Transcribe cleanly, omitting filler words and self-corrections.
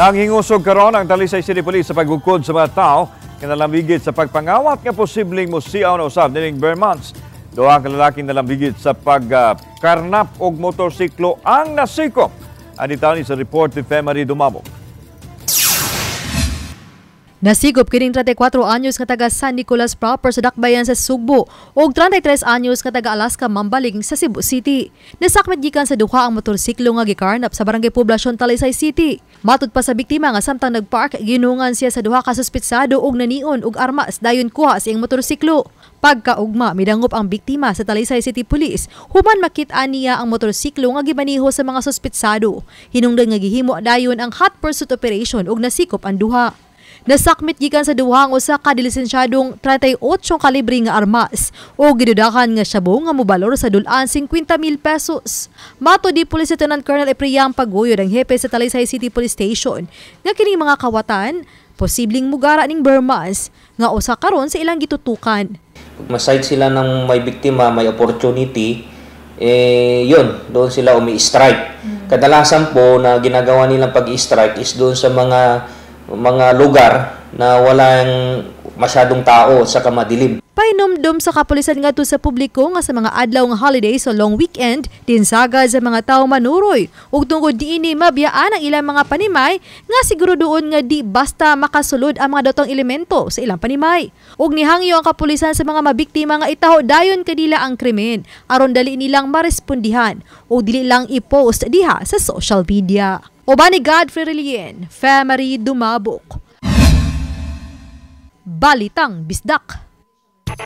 Nanghingusog karon ang Talisay City Police sa paggukod sa mga tao kinalambigit sa pagpangawat nga posibleng musiaw na usab nining Vermonts. Duha ka lalaking nalambigit sa pagkarnap og motorsiklo ang nasikop. Aditaw ni sa report ni Femari Dumabog. Nasigop kining 34 anyos nga taga San Nicolas proper sa Dakbayan sa Sugbo ug 33 anyos nga taga Alaska mambaling sa Cebu City. Nasakmit gikan sa duha ang motorsiklo nga gikarnap sa Barangay Poblasyon Talisay City. Matud pa sa biktima nga samtang nagpark ginungan siya sa duha ka suspetsado og nanion og armas dayon kuha siyang motorsiklo. Pagkaugma midangop ang biktima sa Talisay City Police human makit-an niya ang motorsiklo nga gimaniho sa mga suspetsado. Hinungdan nga gihimo dayon ang hot pursuit operation ug nasikop ang duha. Nasakmit gikan sa duha ang usa ka dilisensyadong 38 kalibre nga armas o gidudahan nga syabo nga mobalor sa dulan 50,000 pesos. Mato di Police Lieutenant Colonel Epriang Paguyod ang hepe sa Talisay City Police Station nga kining mga kawatan posibleng mugara ning Vermonts nga usa karon sa ilang gitutukan. Maside sila ng may biktima, may opportunity, yun, doon sila umi-strike. Kadalasan po na ginagawa nilang pag-strike is doon sa mga lugar na walang masyadong tao sa madilim. Painomdom sa kapulisan ngadto sa publiko nga sa mga adlaw nga holiday sa long weekend tinsagad sa mga tawo manuroy ug tungod diini mabiyaan ang ilang mga panimay nga siguro doon nga di basta makasulod ang mga datong elemento sa ilang panimay. Ug nihangyo ang kapulisan sa mga mabiktima nga itaho dayon kadila ang krimen aron dali nilang marespondihan o dili lang i-post diha sa social media. Obani Godfrey Relien, Femari Dumabok. Balitang Bisdak.